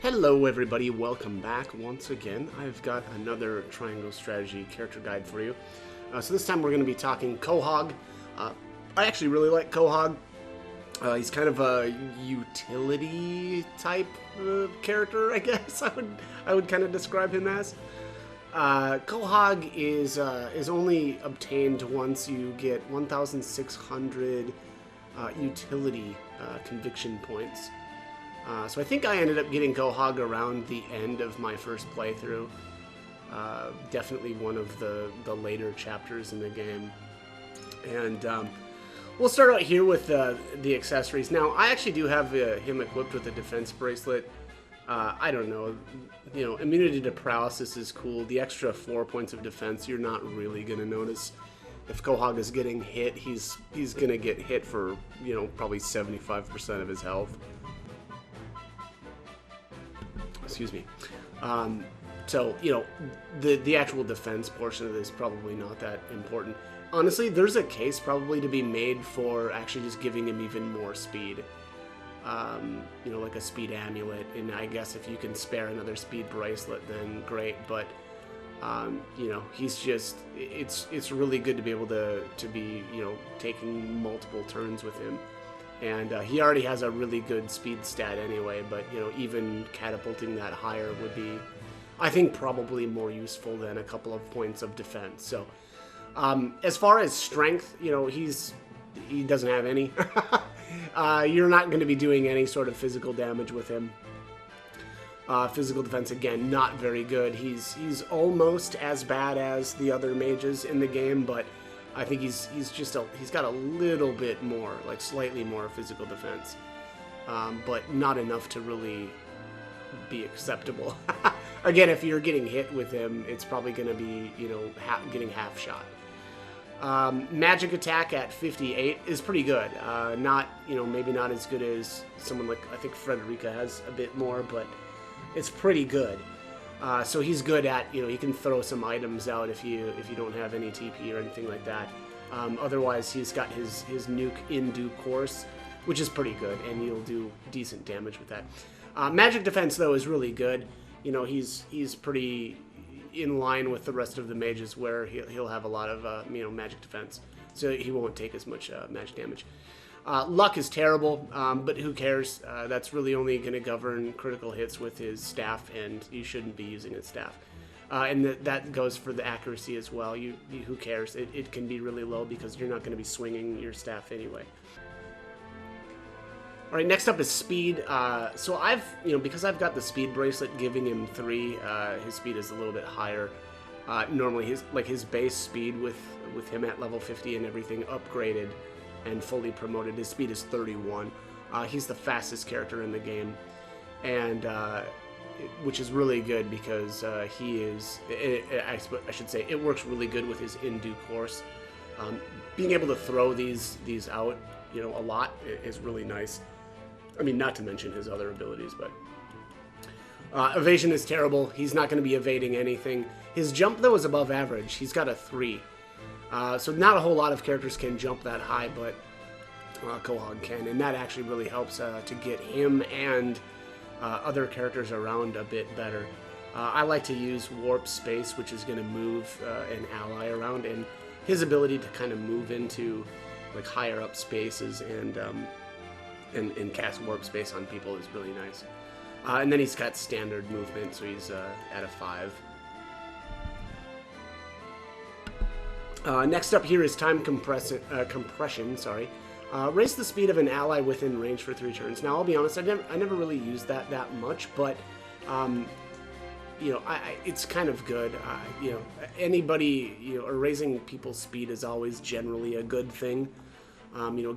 Hello everybody, welcome back once again. I've got another Triangle Strategy character guide for you. So this time we're going to be talking Quahog. I actually really like Quahog. He's kind of a utility type character, I guess I would kind of describe him as. Quahog is only obtained once you get 1,600 utility conviction points. So I think I ended up getting Quahog around the end of my first playthrough. Definitely one of the later chapters in the game. And we'll start out here with the accessories. Now, I actually do have him equipped with a defense bracelet. I don't know, immunity to paralysis is cool. The extra 4 points of defense, you're not really going to notice. If Quahog is getting hit, he's going to get hit for, probably 75% of his health. Excuse me. So, the actual defense portion of this is probably not that important. Honestly, there's a case probably to be made for actually just giving him even more speed. Like a speed amulet, and I guess if you can spare another speed bracelet, then great, but he's just, it's really good to be able to be, taking multiple turns with him. And he already has a really good speed stat anyway, but, even catapulting that higher would be, I think, probably more useful than a couple of points of defense. So, as far as strength, he doesn't have any. You're not going to be doing any sort of physical damage with him. Physical defense, again, not very good. He's almost as bad as the other mages in the game, but I think he's got a little bit more, like slightly more physical defense, but not enough to really be acceptable. Again, if you're getting hit with him, it's probably going to be, getting half shot. Magic attack at 58 is pretty good. Maybe not as good as someone like, I think Frederica has a bit more, but it's pretty good. So he's good at, he can throw some items out if you don't have any TP or anything like that. Otherwise, he's got his nuke in due course, which is pretty good, and you'll do decent damage with that. Magic defense, though, is really good. He's pretty in line with the rest of the mages, where he'll have a lot of magic defense, so he won't take as much magic damage. Luck is terrible, but who cares? That's really only going to govern critical hits with his staff, and you shouldn't be using his staff. And that goes for the accuracy as well. Who cares? It can be really low because you're not going to be swinging your staff anyway. All right, next up is speed. So I've, because I've got the speed bracelet giving him 3, his speed is a little bit higher. Normally, his base speed with him at level 50 and everything upgraded and fully promoted, his speed is 31. He's the fastest character in the game, and which is really good because he is, I should say, it works really good with his in due course. Being able to throw these out, a lot is really nice. I mean, not to mention his other abilities, but evasion is terrible. He's not going to be evading anything. His jump, though, is above average. He's got a 3. So not a whole lot of characters can jump that high, but Quahog can, and that actually really helps to get him and other characters around a bit better. I like to use warp space, which is going to move an ally around, and his ability to kind of move into like higher up spaces and cast warp space on people is really nice. And then he's got standard movement, so he's at a 5. Next up here is time compression. Raise the speed of an ally within range for 3 turns. Now, I'll be honest, I never really used that much, but it's kind of good. Anybody, or raising people's speed is always generally a good thing.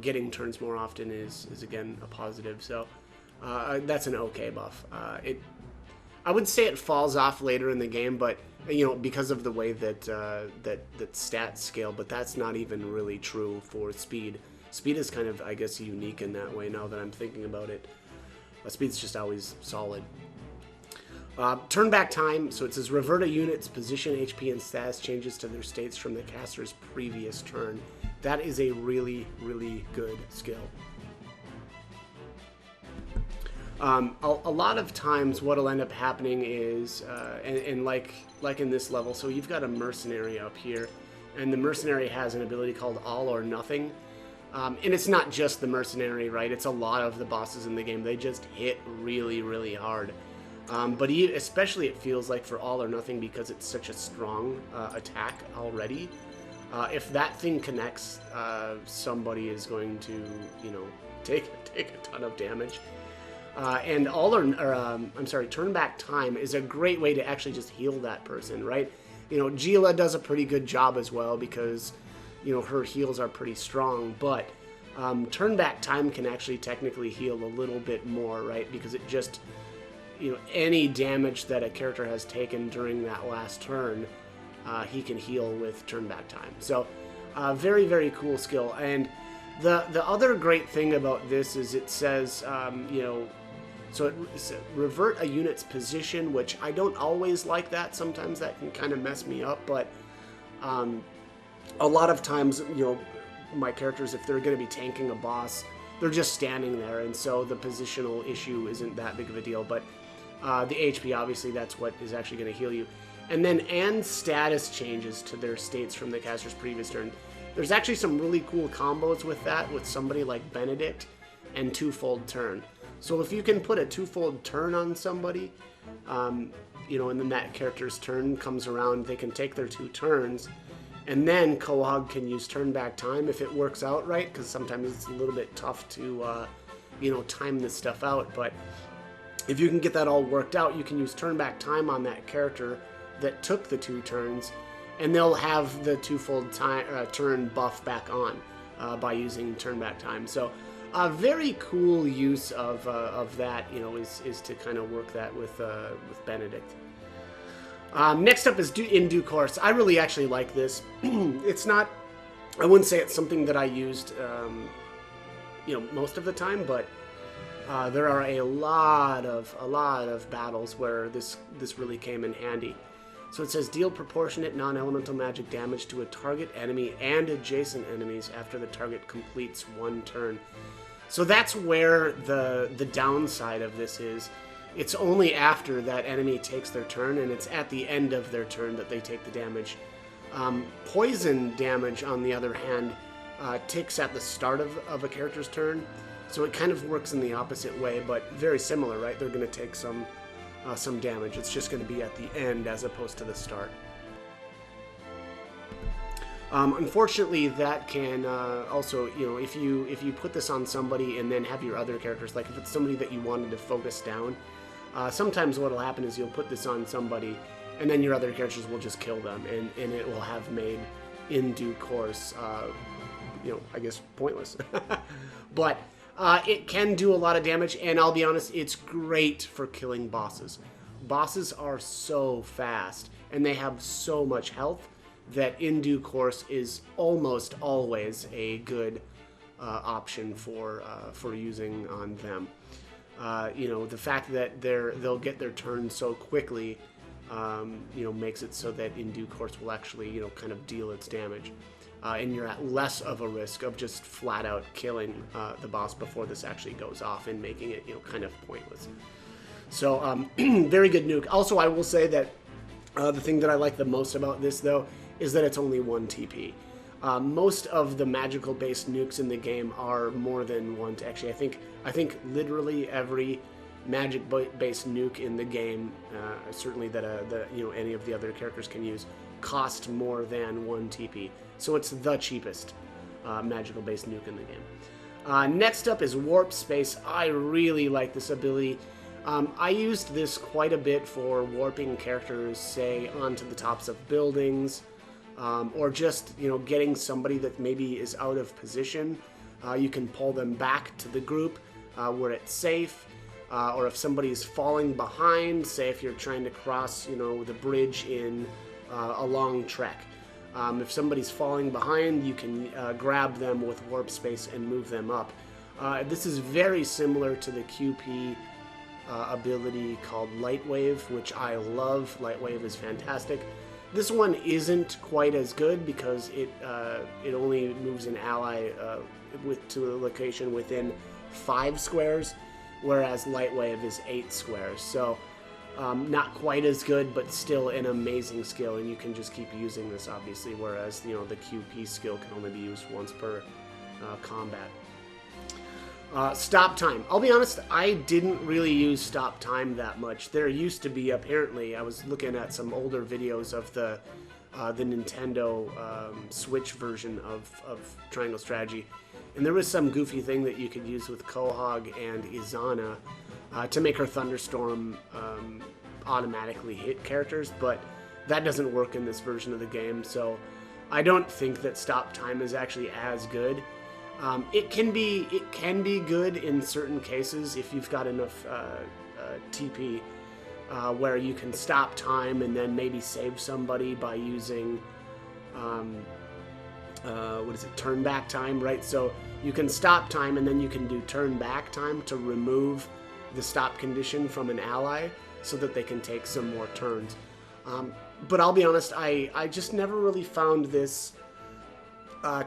Getting turns more often is again a positive. So that's an okay buff. I would say it falls off later in the game, but because of the way that that stats scale, but that's not even really true for speed. Speed is kind of, I guess, unique in that way now that I'm thinking about it. Speed's just always solid. Turn back time, so it says revert a unit's position, HP, and status changes to their states from the caster's previous turn. That is a really, really good skill. A lot of times what'll end up happening is, and like in this level, so you've got a mercenary up here, and the mercenary has an ability called All or Nothing. And it's not just the mercenary, right? It's a lot of the bosses in the game. They just hit really, really hard. But especially it feels like for All or Nothing, because it's such a strong attack already. If that thing connects, somebody is going to, you know, take a ton of damage. And turn back time is a great way to actually just heal that person, right? You know, Gila does a pretty good job as well because, you know, her heals are pretty strong, but turn back time can actually technically heal a little bit more, right? Because it just, you know, any damage that a character has taken during that last turn, he can heal with turn back time. So, very, very cool skill. And the other great thing about this is it says, you know, so it revert a unit's position, which I don't always like that. Sometimes that can kind of mess me up, but a lot of times, you know, my characters, if they're going to be tanking a boss, they're just standing there, and so the positional issue isn't that big of a deal. But the HP, obviously, that's what is actually going to heal you. And then status changes to their states from the caster's previous turn. There's actually some really cool combos with that, with somebody like Benedict and Twofold Turn. So if you can put a Twofold Turn on somebody, you know, and then that character's turn comes around, they can take their 2 turns, and then Quahog can use turn back time if it works out right, because sometimes it's a little bit tough to, you know, time this stuff out. But if you can get that all worked out, you can use turn back time on that character that took the 2 turns, and they'll have the twofold turn buff back on by using turn back time. So a very cool use of that, you know, is to kind of work that with Benedict. Next up is In Due Course. I really actually like this. It's not, I wouldn't say it's something that I used, you know, most of the time, but there are a lot of battles where this really came in handy. So it says deal proportionate non-elemental magic damage to a target enemy and adjacent enemies after the target completes 1 turn. So that's where the downside of this is. It's only after that enemy takes their turn, and it's at the end of their turn that they take the damage. Poison damage, on the other hand, ticks at the start of a character's turn, so it kind of works in the opposite way, but very similar, right? They're going to take some damage. It's just going to be at the end as opposed to the start. Unfortunately, that can also, you know, if you put this on somebody and then have your other characters, like if it's somebody that you wanted to focus down, sometimes what will happen is you'll put this on somebody and then your other characters will just kill them, and it will have made In Due Course, you know, I guess pointless. But it can do a lot of damage, and I'll be honest, it's great for killing bosses. Bosses are so fast, and they have so much health that In Due Course is almost always a good option for using on them. You know, the fact that they'll get their turn so quickly, you know, makes it so that In Due Course will actually, you know, kind of deal its damage. And you're at less of a risk of just flat out killing the boss before this actually goes off and making it, you know, kind of pointless. So, very good nuke. Also, I will say that the thing that I like the most about this, though, is that it's only 1 TP. Most of the magical-based nukes in the game are more than 1. Actually, I think literally every magic-based nuke in the game, certainly that you know, any of the other characters can use, cost more than 1 TP. So it's the cheapest magical-based nuke in the game. Next up is Warp Space. I really like this ability. I used this quite a bit for warping characters, say, onto the tops of buildings, or just, you know, getting somebody that maybe is out of position. You can pull them back to the group where it's safe, or if somebody's falling behind, say if you're trying to cross, you know, the bridge in a long trek. If somebody's falling behind, you can grab them with Warp Space and move them up. This is very similar to the QP ability called Light Wave, which I love. Light Wave is fantastic. This one isn't quite as good because it only moves an ally to a location within 5 squares, whereas Light Wave is 8 squares. So not quite as good, but still an amazing skill, and you can just keep using this, obviously, whereas, you know, the QP skill can only be used once per combat. Stop time. I'll be honest, I didn't really use stop time that much. There used to be, apparently, I was looking at some older videos of the Nintendo Switch version of Triangle Strategy, and there was some goofy thing that you could use with Quahog and Izana to make her Thunderstorm automatically hit characters, but that doesn't work in this version of the game, so I don't think that stop time is actually as good. It can be good in certain cases if you've got enough TP, where you can stop time and then maybe save somebody by using turn back time, right? So you can stop time and then you can do turn back time to remove the stop condition from an ally so that they can take some more turns. But I'll be honest, I just never really found this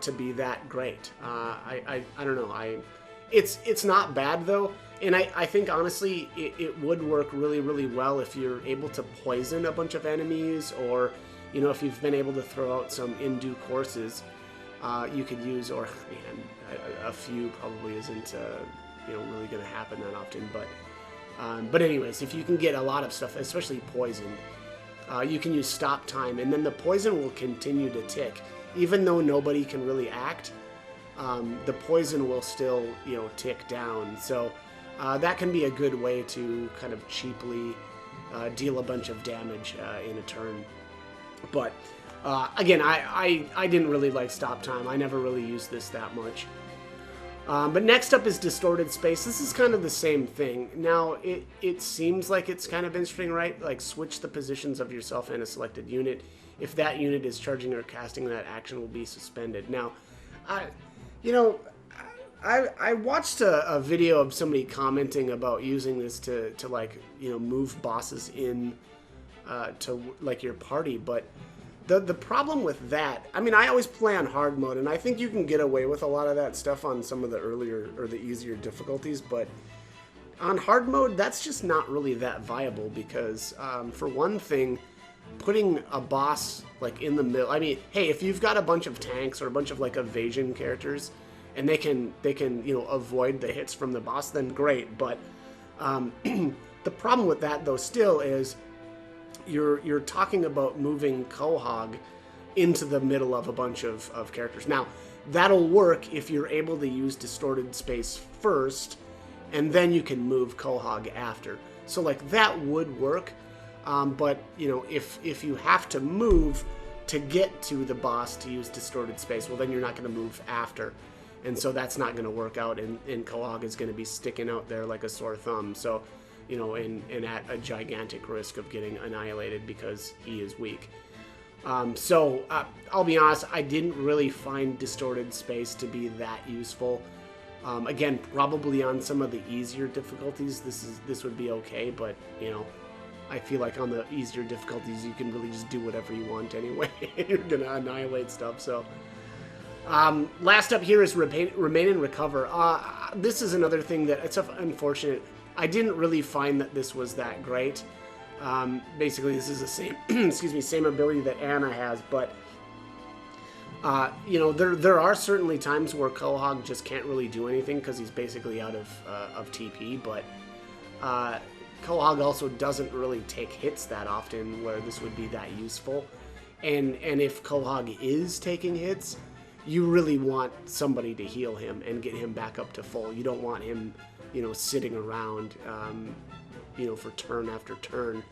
to be that great. I don't know. It's not bad though, and I think honestly it would work really, really well if you're able to poison a bunch of enemies, or, you know, if you've been able to throw out some in due courses, you could use, or man, a few probably isn't you know, really going to happen that often, but anyways, if you can get a lot of stuff, especially poison, you can use stop time, and then the poison will continue to tick. Even though nobody can really act, the poison will still, you know, tick down. So that can be a good way to kind of cheaply deal a bunch of damage in a turn. But again, I didn't really like stop time. I never really used this that much. But next up is Distorted Space. This is kind of the same thing. Now, it seems like it's kind of interesting, right? Like, switch the positions of yourself and a selected unit. If that unit is charging or casting, that action will be suspended. Now, you know, I watched a video of somebody commenting about using this to like, you know, move bosses in to like your party, but the problem with that, I mean, I always play on hard mode, and I think you can get away with a lot of that stuff on some of the earlier or the easier difficulties, but on hard mode, that's just not really that viable because, for one thing, putting a boss like in the middle, I mean, hey, if you've got a bunch of tanks or a bunch of like evasion characters and they can you know, avoid the hits from the boss, then great. But the problem with that though still is you're talking about moving Quahog into the middle of a bunch of characters. Now that'll work if you're able to use Distorted Space first, and then you can move Quahog after. So like that would work. But, you know, if you have to move to get to the boss to use Distorted Space, well, then you're not going to move after. And so that's not going to work out, and Quahog is going to be sticking out there like a sore thumb. So, you know, and at a gigantic risk of getting annihilated because he is weak. So, I'll be honest, I didn't really find Distorted Space to be that useful. Again, probably on some of the easier difficulties, this would be okay, but, you know, I feel like on the easier difficulties, you can really just do whatever you want anyway. You're going to annihilate stuff, so. Last up here is Remain and Recover. This is another thing that, it's unfortunate. I didn't really find that this was that great. Basically, this is the same, excuse me, same ability that Anna has, but, you know, there are certainly times where Quahog just can't really do anything because he's basically out of TP, but, Quahog also doesn't really take hits that often where this would be that useful. And if Quahog is taking hits, you really want somebody to heal him and get him back up to full. You don't want him, you know, sitting around, you know, for turn after turn,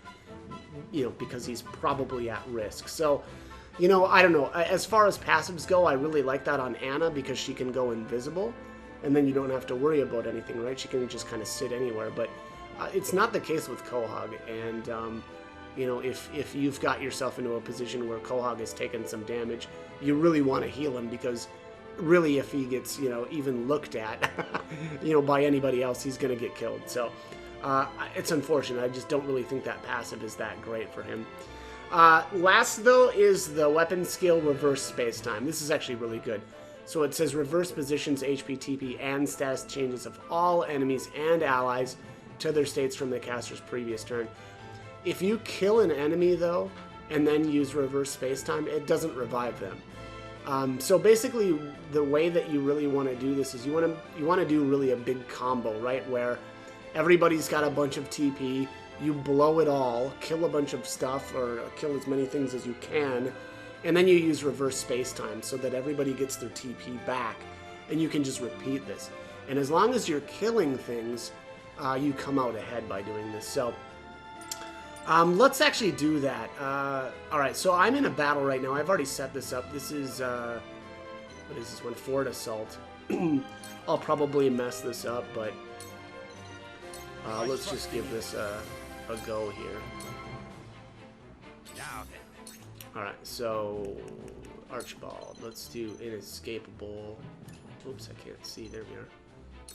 you know, because he's probably at risk. So, you know, I don't know. As far as passives go, I really like that on Anna because she can go invisible, and then you don't have to worry about anything, right? She can just kind of sit anywhere, but it's not the case with Quahog, and you know, if you've got yourself into a position where Quahog has taken some damage, you really want to heal him because really if he gets, you know, even looked at, you know, by anybody else, he's going to get killed. So it's unfortunate. I just don't really think that passive is that great for him. Last, though, is the weapon skill Reverse SpaceTime. This is actually really good. So it says reverse positions, HP, TP, and status changes of all enemies and allies to their states from the caster's previous turn. If you kill an enemy, though, and then use reverse SpaceTime, it doesn't revive them. So basically, the way that you really want to do this is you want to do really a big combo, right? Where everybody's got a bunch of TP, you blow it all, kill a bunch of stuff, or kill as many things as you can, and then you use reverse SpaceTime so that everybody gets their TP back, and you can just repeat this. And as long as you're killing things, you come out ahead by doing this. So let's actually do that. Alright, so I'm in a battle right now. I've already set this up. This is, what is this one? Fort Assault. I'll probably mess this up, but let's just give this a go here. Alright, so Archibald. Let's do Inescapable. Oops, I can't see. There we are.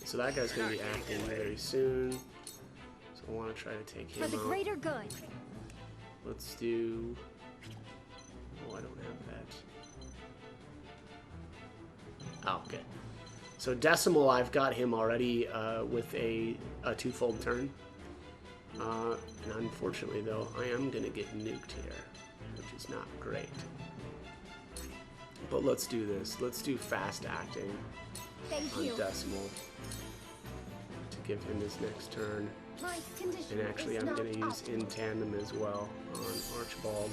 So that guy's going to be acting very soon. So I want to try to take him out. For the greater good. Let's do... Oh, I don't have that. Oh, okay. So Decimal, I've got him already with a twofold turn. And unfortunately, though, I am going to get nuked here, which is not great. But let's do this. Let's do fast acting on Decimal to give him his next turn. And actually, I'm going to use in tandem as well on Archibald.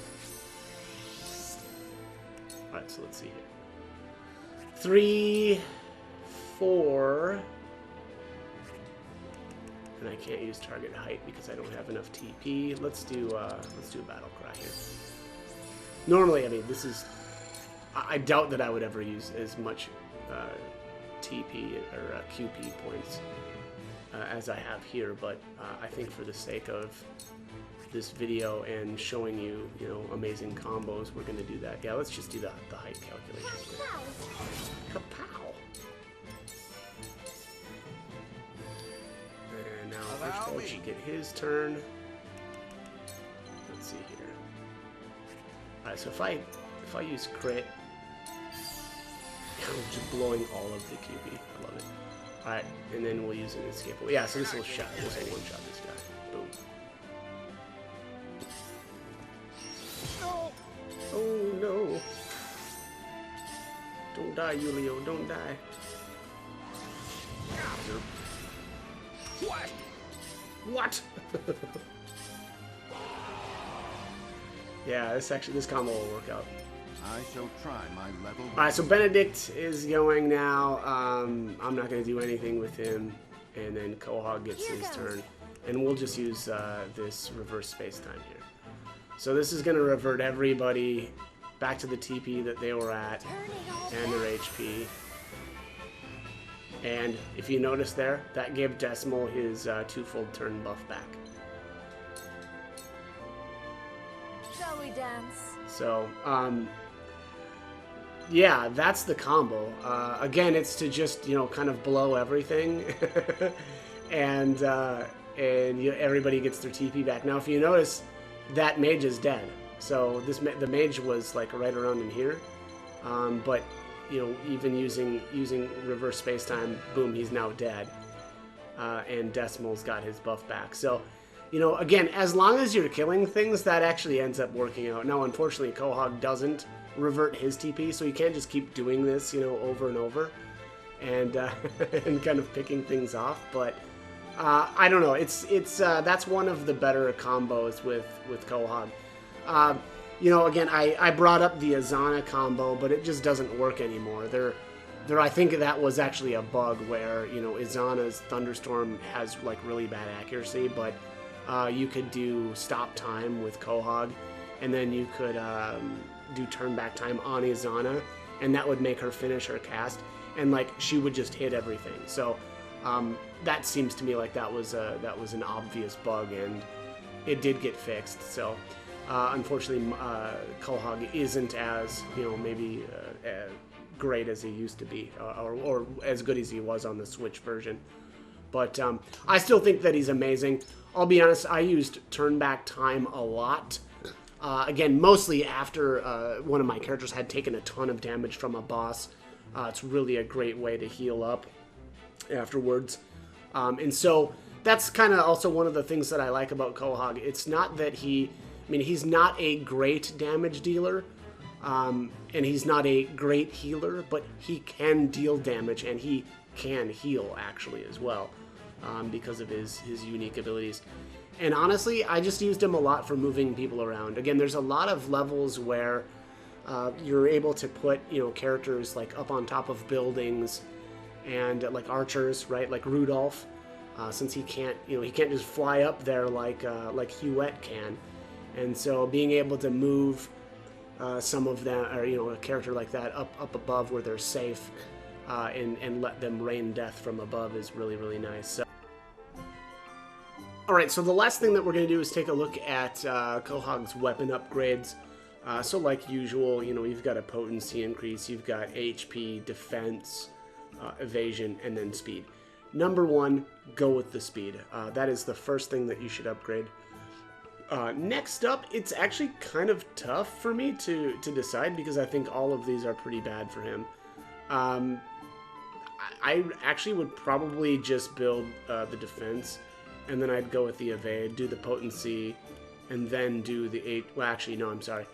Alright, so let's see here. 3, 4... And I can't use target height because I don't have enough TP. Let's do a battle cry here. Normally, I mean, this is... I doubt that I would ever use as much TP or QP points as I have here, but I think for the sake of this video and showing you, you know, amazing combos, we're going to do that. Yeah, let's just do the height calculation here. Kapow! And now Archibald should get his turn. Let's see here. Alright, so if I use crit, I'm just blowing all of the QP. I love it. Alright, and then we'll use an escapable. Yeah, so this will one-shot this guy. Boom. Oh no. Don't die, Julio, don't die. What? Yeah, this combo will work out. I shall try my level. Alright, so Benedict is going now. I'm not going to do anything with him. And then Quahog gets his turn. And we'll just use this reverse SpaceTime here. So this is going to revert everybody back to the TP that they were at and their HP. And if you notice there, that gave Decimal his twofold turn buff back. Shall we dance? So, yeah, that's the combo. Again, it's to just, you know, kind of blow everything. and everybody gets their TP back. Now, if you notice, that mage is dead. So the mage was like right around in here. But, you know, even using reverse SpaceTime, boom, he's now dead. And Decimal's got his buff back. So, you know, again, as long as you're killing things, that actually ends up working out. Now, unfortunately, Quahog doesn't revert his TP, so you can't just keep doing this, you know, over and over, and and kind of picking things off. But I don't know. It's that's one of the better combos with Quahog. You know, again, I brought up the Azana combo, but it just doesn't work anymore. I think that was actually a bug where, you know, Izana's Thunderstorm has like really bad accuracy, but you could do stop time with Quahog, and then you could do turn back time on Izana, and that would make her finish her cast, and like she would just hit everything. So that seems to me like that was an obvious bug, and it did get fixed. So unfortunately, Quahog isn't as, you know, maybe great as he used to be, or as good as he was on the Switch version. But I still think that he's amazing. I'll be honest, I used turn back time a lot. Again, mostly after one of my characters had taken a ton of damage from a boss It's really a great way to heal up afterwards. And so that's kind of also one of the things that I like about Quahog. It's not that he's not a great damage dealer, and he's not a great healer, but he can deal damage and he can heal actually as well, because of his unique abilities. And honestly, I just used him a lot for moving people around. Again, there's a lot of levels where you're able to put, characters like up on top of buildings, and like archers, right? Like Rudolph, since he can't just fly up there like Huette can, and so being able to move some of them, or a character like that up above where they're safe, and let them rain death from above is really, really nice. So, all right, so the last thing that we're going to do is take a look at Quahog's weapon upgrades. So like usual, you've got a potency increase, you've got HP, defense, evasion, and then speed. Number one, go with the speed. That is the first thing that you should upgrade. Next up, it's actually kind of tough for me to decide because I think all of these are pretty bad for him. I actually would probably just build the defense, and then I'd go with the evade, do the potency, and then do the well, actually, no, I'm sorry.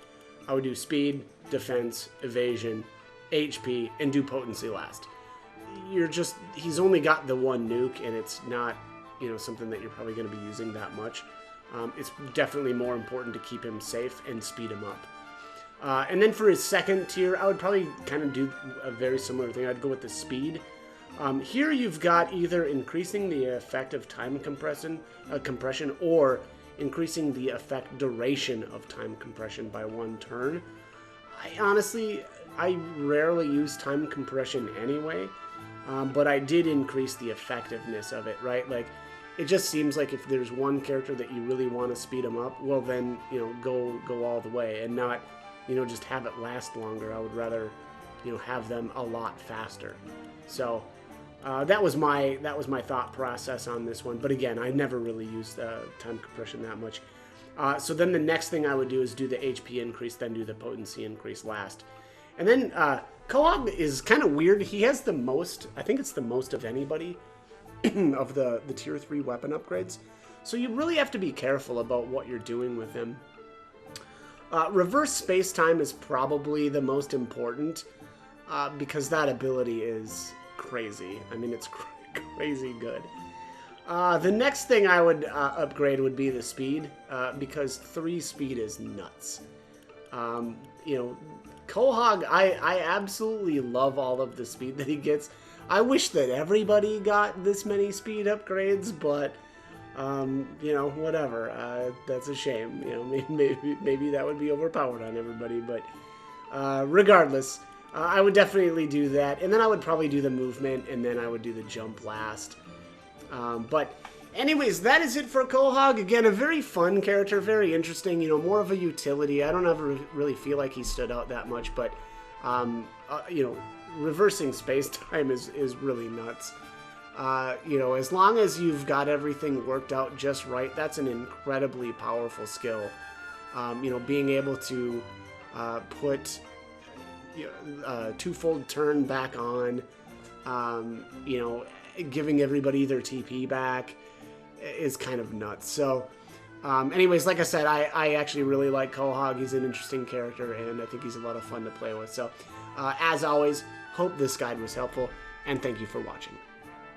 I would do speed, defense, evasion, HP, and do potency last. He's only got the one nuke, and it's not, something that you're probably going to be using that much. It's definitely more important to keep him safe and speed him up. And then for his second tier, I would probably kind of do a very similar thing. I'd go with the speed. Here you've got either increasing the effect of time compression or increasing the effect duration of time compression by 1 turn. I rarely use time compression anyway, but I did increase the effectiveness of it, right? Like, it just seems like if there's one character that you really want to speed them up, well then, go all the way and not, just have it last longer. I would rather, have them a lot faster. So, that was my thought process on this one. But again, I never really used time compression that much. So then the next thing I would do is do the HP increase, then do the potency increase last. And then Quahog is kind of weird. He has the most, I think it's the most of anybody of the tier 3 weapon upgrades. So you really have to be careful about what you're doing with him. Reverse SpaceTime is probably the most important because that ability is crazy. I mean, it's crazy good. The next thing I would upgrade would be the speed, because 3 speed is nuts. Quahog, I absolutely love all of the speed that he gets. I wish that everybody got this many speed upgrades, but whatever. That's a shame. Maybe that would be overpowered on everybody, but regardless, I would definitely do that, and then I would probably do the movement, and then I would do the jump last. But anyways, that is it for Quahog. Again, a very fun character, very interesting, more of a utility. I don't ever really feel like he stood out that much, but, reversing space-time is really nuts. As long as you've got everything worked out just right, that's an incredibly powerful skill. Being able to put twofold turn back on, giving everybody their TP back is kind of nuts. So, anyways, like I said, I actually really like Quahog. He's an interesting character, and I think he's a lot of fun to play with. So, as always, hope this guide was helpful, and thank you for watching.